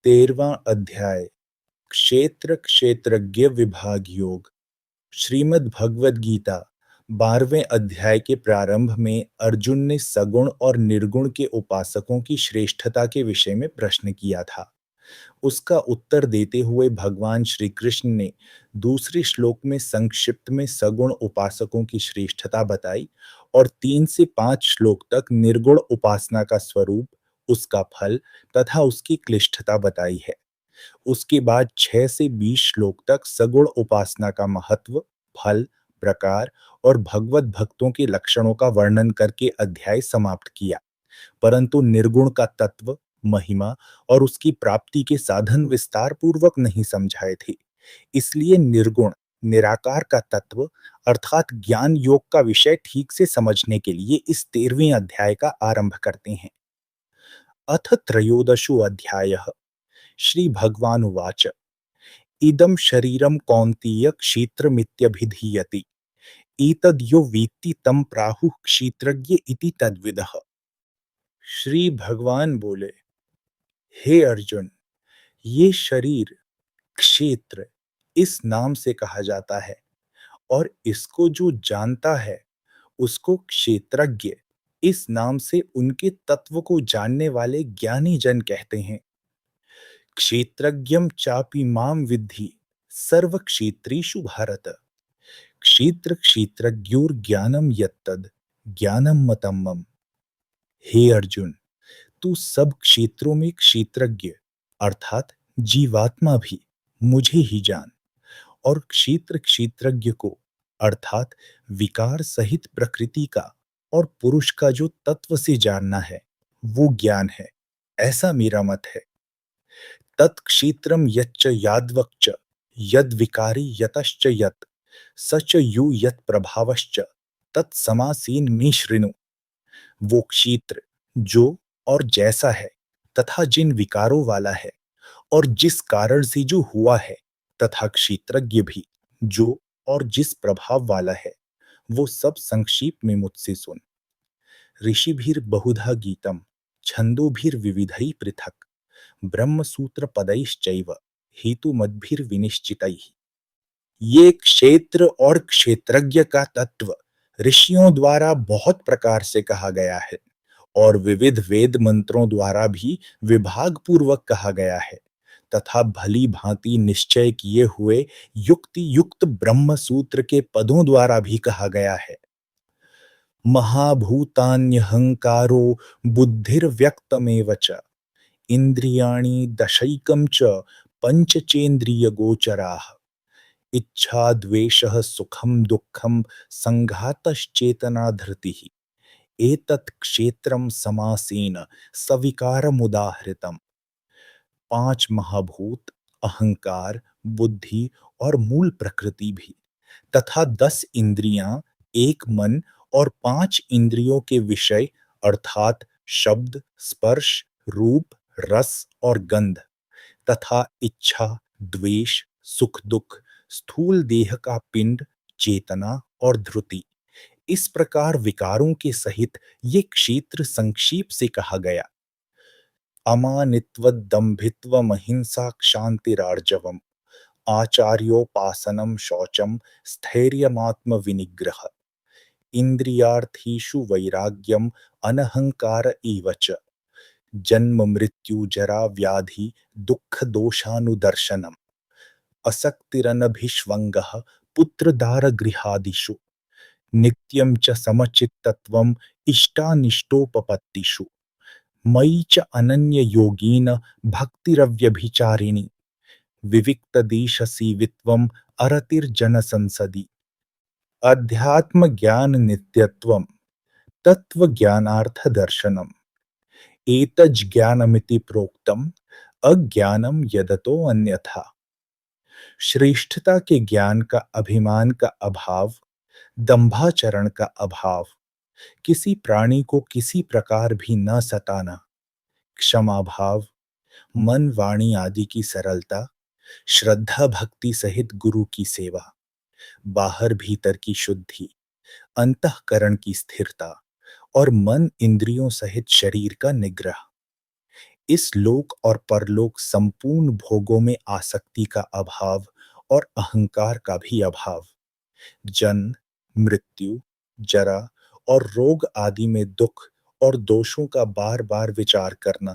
13वां अध्याय। क्षेत्र क्षेत्रज्ञ विभाग योग। श्रीमद् भगवद गीता 12वें अध्याय के प्रारंभ में अर्जुन ने सगुण और निर्गुण के उपासकों की श्रेष्ठता के विषय में प्रश्न किया था। उसका उत्तर देते हुए भगवान श्री कृष्ण ने दूसरे श्लोक में संक्षिप्त में सगुण उपासकों की श्रेष्ठता बताई और 3 से 5 श्लोक तक निर्गुण उपासना का स्वरूप, उसका फल तथा उसकी क्लिष्टता बताई है। उसके बाद 6 से 20 श्लोक तक सगुण उपासना का महत्व, फल, प्रकार और भगवत भक्तों के लक्षणों का वर्णन करके अध्याय समाप्त किया। परंतु निर्गुण का तत्व, महिमा और उसकी प्राप्ति के साधन विस्तार पूर्वक नहीं समझाए थे। इसलिए निर्गुण, निराकार का तत्व अर्थात ज्ञान योग का विषय ठीक से समझने के लिए इस 13वें अध्याय का आरंभ करते हैं। अथ त्रयोदशो अध्यायः। श्री भगवान उवाच। इदं शरीरं कौन्तेय क्षेत्रमित्यभिधीयते। एतद्यो वेत्ति तं प्राहुः क्षेत्रज्ञ इति तद्विदः। श्री भगवान बोले, हे अर्जुन, ये शरीर क्षेत्र इस नाम से कहा जाता है और इसको जो जानता है उसको क्षेत्रज्ञ इस नाम से उनके तत्व को जानने वाले ज्ञानी जन कहते हैं। क्षेत्रज्ञं चापि मां विद्धि सर्व क्षेत्रेषु भारत। क्षेत्र क्षेत्रज्ञोर्ज्ञानम यत्तद ज्ञानम मतम मम। हे अर्जुन, तू सब क्षेत्रों में क्षेत्रज्ञ अर्थात जीवात्मा भी मुझे ही जान और क्षेत्र क्षेत्रज्ञ को अर्थात विकार सहित प्रकृति का और पुरुष का जो तत्व से जानना है वो ज्ञान है, ऐसा मेरा मत है। तत्क्षेत्रम यच्च याद्वक्च यद विकारी यतश्च यत् सच यु यत् प्रभावश्च तत्समासीन में शृणु। वो क्षेत्र जो और जैसा है तथा जिन विकारों वाला है और जिस कारण से जो हुआ है तथा क्षेत्रज्ञ भी जो और जिस प्रभाव वाला है, वो सब संक्षेप में मुझसे सुन। ऋषिभिर बहुधा गीतम छंदोभिर्विविधैः पृथक् ब्रह्म सूत्र पदैश्चैव हेतु मद्भिर विनिश्चितैः। ये क्षेत्र और क्षेत्रज्ञ का तत्व ऋषियों द्वारा बहुत प्रकार से कहा गया है और विविध वेद मंत्रों द्वारा भी विभाग पूर्वक कहा गया है तथा भली भांति निश्चय किए हुए युक्ति युक्त ब्रह्म सूत्र के पदों द्वारा भी कहा गया है। महाभूतान्यहंकारो बुद्धिर्व्यक्तमेव च इंद्रियाणि दशैकं च पंचचेन्द्रिय गोचराः। इच्छा द्वेषः सुखम दुःखम संघातश्चेतना धृतिः। एतत् क्षेत्रम समासेन सविकारमुदाहृतम्। 5 महाभूत, अहंकार, बुद्धि और मूल प्रकृति भी तथा 10 इंद्रियां, एक मन और 5 इंद्रियों के विषय अर्थात शब्द, स्पर्श, रूप, रस और गंध तथा इच्छा, द्वेष, सुख दुख, स्थूल देह का पिंड, चेतना और धृति, इस प्रकार विकारों के सहित ये क्षेत्र संक्षेप से कहा गया। अमानित्वदम्भित्वमहिंसा क्षान्तिरार्जवम् आचार्योपासनं शौचं स्थैर्यमात्म विनिग्रह इंद्रियार्थीषु वैराग्यम अनहंकार एव च जन्म मृत्यु जरा व्याधि दुख दोषानुदर्शनम् असक्तिरनभिष्वङ्गः पुत्रदारगृहादिषु नित्यं च समचित्तत्वम् इष्टानिष्टोपपत्तिषु मयि च अनन्ययोगेन भक्तिरव्यभिचारिणी विविक्तदेशसेवित्वम् अरतिर्जनसंसदि अध्यात्म ज्ञान नित्यत्वम् तत्त्वज्ञानार्थदर्शनम् एतज्ज्ञानमिति प्रोक्तम् अज्ञानम यदतो अन्यथा। श्रेष्ठता के ज्ञान का अभिमान का अभाव, दंभाचरण का अभाव, किसी प्राणी को किसी प्रकार भी न सताना, क्षमा भाव, मन वाणी आदि की सरलता, श्रद्धा भक्ति सहित गुरु की सेवा, बाहर भीतर की शुद्धि, अंतःकरण की स्थिरता और मन इंद्रियों सहित शरीर का निग्रह, इस लोक और परलोक संपूर्ण भोगों में आसक्ति का अभाव और अहंकार का भी अभाव, जन्म, मृत्यु, जरा और रोग आदि में दुख और दोषों का बार बार विचार करना,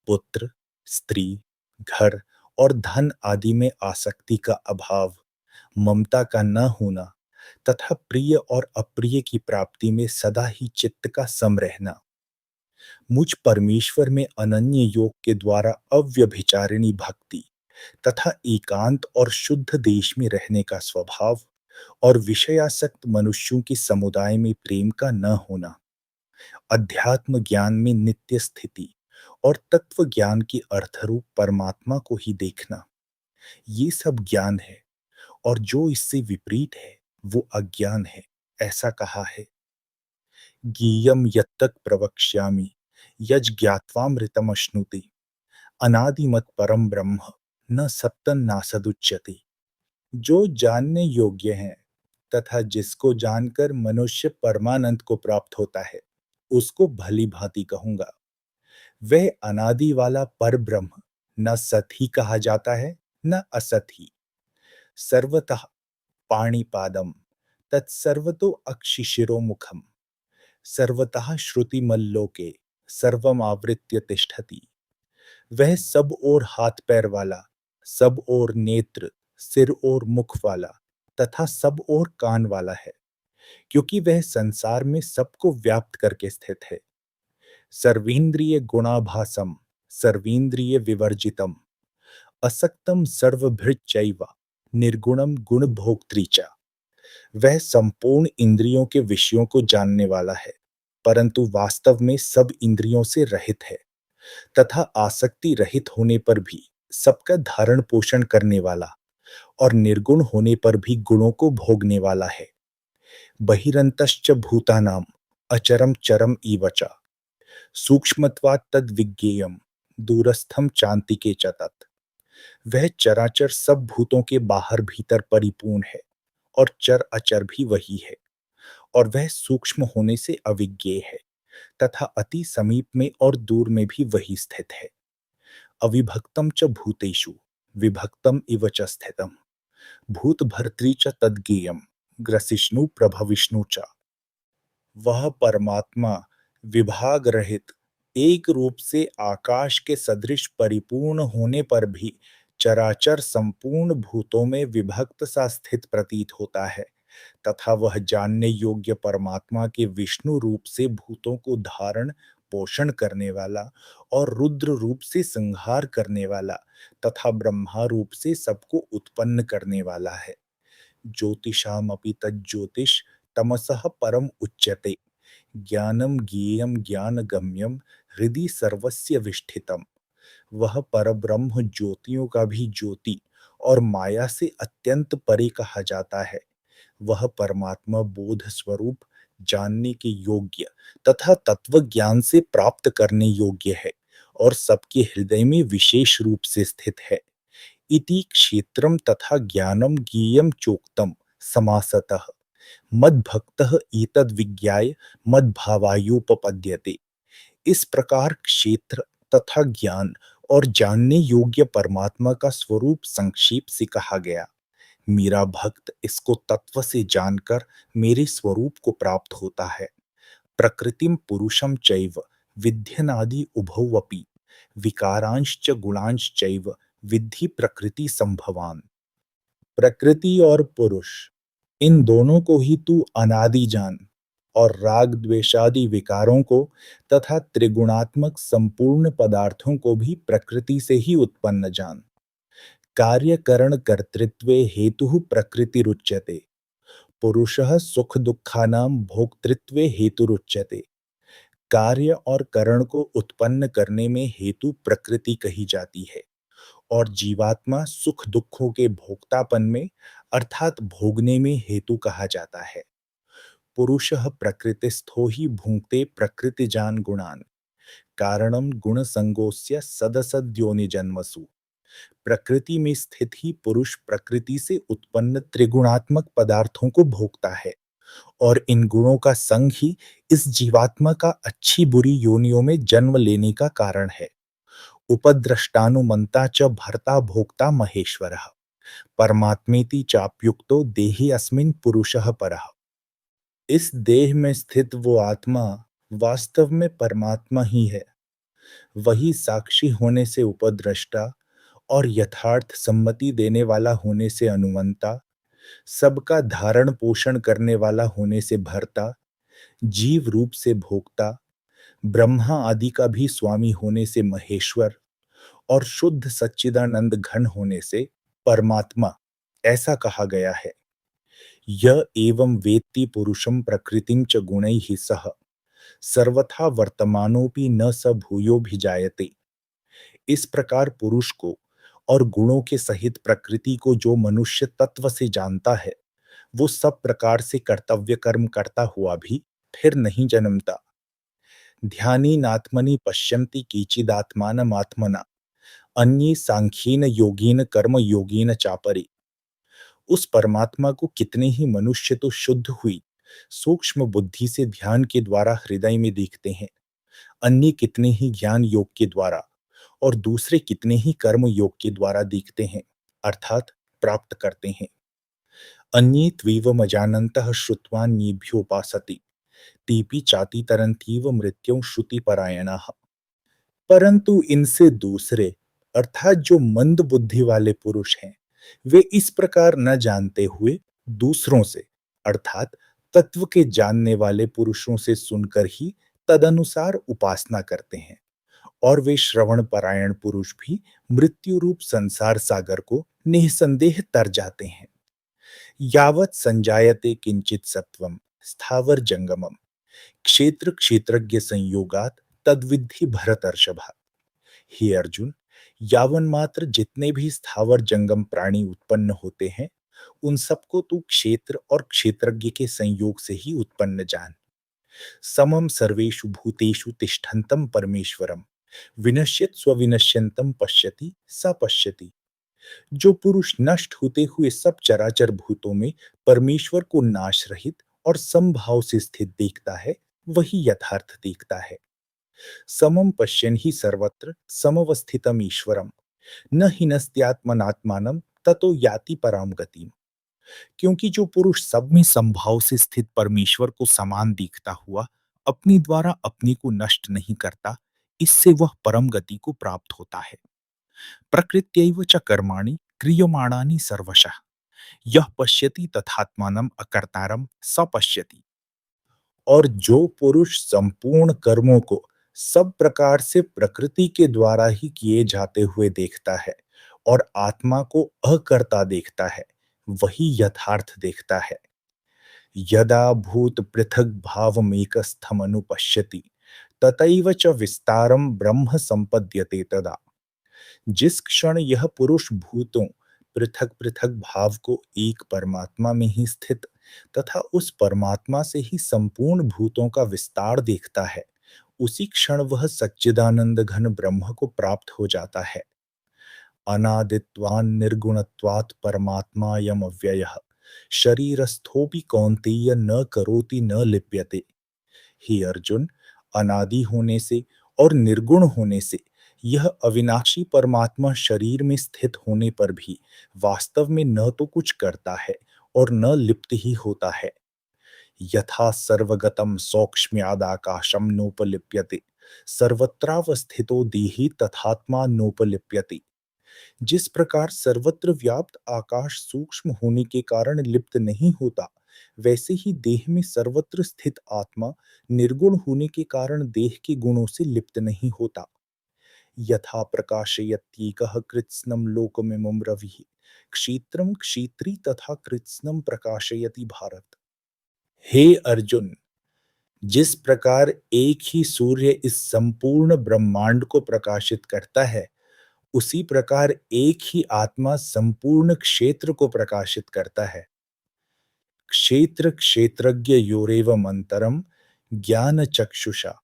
पुत्र, स्त्री, घर और धन आदि में आसक्ति का अभाव, ममता का न होना तथा प्रिय और अप्रिय की प्राप्ति में सदा ही चित्त का सम रहना, मुझ परमेश्वर में अनन्य योग के द्वारा अव्यभिचारिणी भक्ति तथा एकांत और शुद्ध देश में रहने का स्वभाव और विषयासक्त मनुष्यों के समुदाय में प्रेम का न होना, अध्यात्म ज्ञान में नित्य स्थिति और तत्व ज्ञान के अर्थरूप परमात्मा को ही देखना, ये सब ज्ञान है और जो इससे विपरीत है वो अज्ञान है, ऐसा कहा है। ज्ञेयं यत्तत् प्रवक्ष्यामि यज्ज्ञात्वामृतमश्नुते अनादिमत् परम ब्रह्म न सत्तन्नासदुच्यते। जो जानने योग्य है तथा जिसको जानकर मनुष्य परमानंद को प्राप्त होता है, उसको भली भांति कहूंगा। वह अनादि वाला पर ब्रह्म न सत ही कहा जाता है न असत ही। सर्वतः पाणिपादम तत्सर्वतो अक्षिशिरो मुखम सर्वतः श्रुतिमल्लोके सर्वमावृत्य तिष्ठति। वह सब ओर हाथ पैर वाला, सब ओर नेत्र, सिर और मुख वाला तथा सब ओर कान वाला है, क्योंकि वह संसार में सबको व्याप्त करके स्थित है। सर्वेंद्रिय गुणाभासम सर्वेंद्रिय विवर्जितम असक्तम सर्वभृच्चैव निर्गुणम गुण भोक्तृ च। वह संपूर्ण इंद्रियों के विषयों को जानने वाला है, परंतु वास्तव में सब इंद्रियों से रहित है तथा आसक्ति रहित होने पर भी सबका धारण पोषण करने वाला और निर्गुण होने पर भी गुणों को भोगने वाला है। बहिरंतश्च भूतानाम अचरम चरम इव च सूक्ष्मत्वात् तद् विज्ञेयम् दूरस्थम चान्तिके च तत्। वह चराचर सब भूतों के बाहर भीतर परिपूर्ण है और चर अचर भी वही है, और वह सूक्ष्म होने से अविज्ञेय है तथा अति समीप में और दूर में भी वही स्थित है। अविभक्तम च भूतेषु विभक्तम इव च स्थितम भूत भर्तृ च तद्ज्ञेयम् ग्रसिष्णु प्रभविष्णु च। वह परमात्मा विभाग रहित एक रूप से आकाश के सदृश परिपूर्ण होने पर भी चराचर संपूर्ण भूतों में विभक्त सा स्थित प्रतीत होता है तथा वह जानने योग्य परमात्मा के विष्णु रूप से भूतों को धारण पोषण करने वाला और रुद्र रूप से संहार करने वाला तथा ब्रह्मा रूप से सबको उत्पन्न करने वाला है। ज्योतिषामपि तज्ज्योतिष तमसः परम उच्यते ज्ञानम ज्ञेयम ज्ञानगम्यम हृदि सर्वस्य विष्ठितम। वह परब्रह्म ज्योतियों का भी ज्योति और माया से अत्यंत परे कहा जाता है। वह परमात्मा बोध स्वरूप जानने के योग्य तथा तत्व ज्ञान से प्राप्त करने योग्य है और सबके हृदय में विशेष रूप से स्थित है। इति क्षेत्रम तथा ज्ञानम ज्ञेयम चोक्तम समासतः मद्भक्तः एतद् विज्ञाय मद्भावायोपपद्यते। इस प्रकार क्षेत्र तथा ज्ञान और जानने योग्य परमात्मा का स्वरूप संक्षेप से कहा गया। मेरा भक्त इसको तत्व से जानकर मेरे स्वरूप को प्राप्त होता है। प्रकृतिम पुरुषम चैव विध्यनादि उभौवपि विकारांश्च गुणांश्चैव विद्धि प्रकृति संभवान। प्रकृति और पुरुष, इन दोनों को ही तू अनादि जान और राग द्वेषादि विकारों को तथा त्रिगुणात्मक संपूर्ण पदार्थों को भी प्रकृति से ही उत्पन्न जान। कार्य करण कर्तृत्वे हेतुः प्रकृतिरुच्यते पुरुषः सुख दुःखानां भोक्तृत्वे हेतुरुच्यते। कार्य और करण को उत्पन्न करने में हेतु प्रकृति कही जाती है और जीवात्मा सुख दुखों के भोक्तापन में अर्थात भोगने में हेतु कहा जाता है। पुरुषः प्रकृतिस्थो हि भुङ्क्ते प्रकृतिजान् गुणान् कारणं गुणसंगोऽस्य सदसद्योनिजन्मसु। प्रकृति में स्थित ही पुरुष प्रकृति से उत्पन्न त्रिगुणात्मक पदार्थों को भोगता है और इन गुणों का संग ही इस जीवात्मा का अच्छी बुरी योनियों में जन्म लेने का कारण है। उपद्रष्टानुमन्ता च भर्ता भोक्ता महेश्वरः परमात्मेति चाप्युक्तो देहि अस्मिन् पुरुषः परः। इस देह में स्थित वो आत्मा वास्तव में परमात्मा ही है। वही साक्षी होने से उपद्रष्टा और यथार्थ सम्मति देने वाला होने से अनुमंता, सबका धारण पोषण करने वाला होने से भर्ता, जीव रूप से भोक्ता, ब्रह्मा आदि का भी स्वामी होने से महेश्वर और शुद्ध सच्चिदानंद घन होने से परमात्मा ऐसा कहा गया है। य एवं वेत्ति पुरुषं प्रकृतिं च गुणैः सह सर्वथा वर्तमानोपि न स भूयोभिजायते। इस प्रकार पुरुष को और गुणों के सहित प्रकृति को जो मनुष्य तत्व से जानता है, वो सब प्रकार से कर्तव्य कर्म करता हुआ भी फिर नहीं जन्मता। ध्यानीनात्मनि पश्यन्ति केचिदात्मानमात्मना अन्ये सांख्येन योगेन कर्म योगेन चापरे। उस परमात्मा को कितने ही मनुष्य तो शुद्ध हुई सूक्ष्म बुद्धि से ध्यान के द्वारा हृदय में देखते हैं, अन्य कितने ही ज्ञान योग के द्वारा और दूसरे कितने ही कर्म योग के द्वारा देखते हैं, अर्थात प्राप्त करते हैं। अन्ये त्वेवमजानन्तः श्रुत्वान्येभ्योपासते तेऽपि चातितरन्त्येव मृत्युं श्रुतिपरायणाः। परंतु इनसे दूसरे अर्थात जो मंद बुद्धि वाले पुरुष हैं, वे इस प्रकार न जानते हुए दूसरों से अर्थात तत्व के जानने वाले पुरुषों से सुनकर ही तदनुसार उपासना करते हैं और वे श्रवण परायण पुरुष भी मृत्यु रूप संसार सागर को निसंदेह तर जाते हैं। यावत् संजायते किंचित सत्वम स्थावर जंगमम क्षेत्र क्षेत्रज्ञ संयोगात तद्विद्धि भरतर्षभा। हे अर्जुन, यावन मात्र जितने भी स्थावर जंगम प्राणी उत्पन्न होते हैं, उन सबको तू क्षेत्र और क्षेत्रज्ञ के संयोग से ही उत्पन्न जान। समम सर्वेषु भूतेषु तिष्ठन्तं परमेश्वरम विनश्यत स्वविनश्यन्तं पश्यति स पश्यति। जो पुरुष नष्ट होते हुए सब चराचर भूतों में परमेश्वर को नाश रहित और समभाव से स्थित देखता है, वही यथार्थ देखता है। समम पश्यन् हि सर्वत्र समवस्थितम ईश्वरम न हिनस्त्यात्मनात्मानं ततो याति पराम गतिम। क्योंकि जो पुरुष सब में संभाव से स्थित परमेश्वर को समान देखता हुआ अपने द्वारा अपने को नष्ट नहीं करता, इससे वह परम गति को प्राप्त होता है। प्रकृत्यैव च कर्माणि क्रियमाणानि सर्वशः यह पश्यति तथात्मानम अकर्तारम स पश्यति। और जो पुरुष संपूर्ण कर्मों को सब प्रकार से प्रकृति के द्वारा ही किए जाते हुए देखता है और आत्मा को अकर्ता देखता है, वही यथार्थ देखता है। यदा भूत पृथक भावमेकस्थमनुपश्यति ततैव च विस्तारम ब्रह्म संपद्यते तदा। जिस क्षण यह पुरुष भूतों पृथक पृथक भाव को एक परमात्मा में ही स्थित तथा उस परमात्मा से ही संपूर्ण भूतों का विस्तार देखता है, उसी क्षण वह सच्चिदानंद घन ब्रह्म को प्राप्त हो जाता है। अनादित्वान् निर्गुणत्वात् परमात्मायम् अव्ययः शरीरस्थोपि कौन्तेय न करोति न लिप्यते। हे अर्जुन, अनादि होने से और निर्गुण होने से यह अविनाशी परमात्मा शरीर में स्थित होने पर भी वास्तव में न तो कुछ करता है और न लिप्त ही होता है। यथा सर्वगतम सौक्ष्म्यादाकाशम नोपलिप्यते सर्वत्रावस्थितो देहि तथात्मा नोपलिप्यते। जिस प्रकार सर्वत्र व्याप्त आकाश सूक्ष्म होने के कारण लिप्त नहीं होता, वैसे ही देह में सर्वत्र स्थित आत्मा निर्गुण होने के कारण देह के गुणों से लिप्त नहीं होता। यथा प्रकाशयत्येकः कृत्स्नं लोकमिमं रविः क्षेत्रं क्षेत्री तथा कृत्स्नं प्रकाशयति भारत। हे अर्जुन, जिस प्रकार एक ही सूर्य इस संपूर्ण ब्रह्मांड को प्रकाशित करता है, उसी प्रकार एक ही आत्मा संपूर्ण क्षेत्र को प्रकाशित करता है। क्षेत्र क्षेत्रज्ञ योरेवम अंतरम ज्ञान चक्षुषा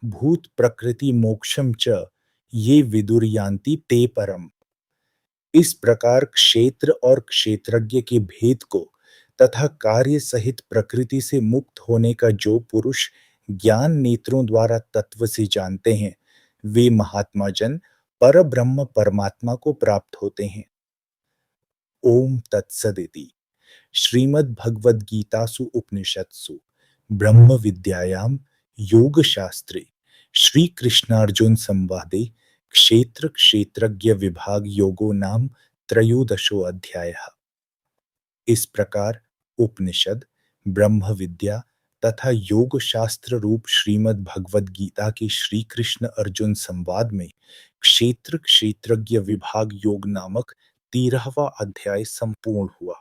भूत प्रकृति मोक्षम च ये विदुर्यान्ति ते परम। इस प्रकार क्षेत्र और क्षेत्रज्ञ के भेद को तथा कार्य सहित प्रकृति से मुक्त होने का जो पुरुष ज्ञान नेत्रों द्वारा तत्व से जानते हैं, वे महात्मा जन परब्रह्म परमात्मा को प्राप्त होते हैं। ओम तत्सदिति। श्रीमद्भगवद्गीतासु उपनिषत्सु ब्रह्म विद्यायां योगशास्त्रे श्रीकृष्णार्जुन संवादे क्षेत्र क्षेत्रज्ञ विभाग योगो नाम त्रयोदशो अध्यायः। इस प्रकार उपनिषद, ब्रह्म विद्या तथा योग शास्त्र रूप श्रीमद् भगवद गीता के श्री कृष्ण अर्जुन संवाद में क्षेत्र क्षेत्रज्ञ विभाग योग नामक 13वां अध्याय संपूर्ण हुआ।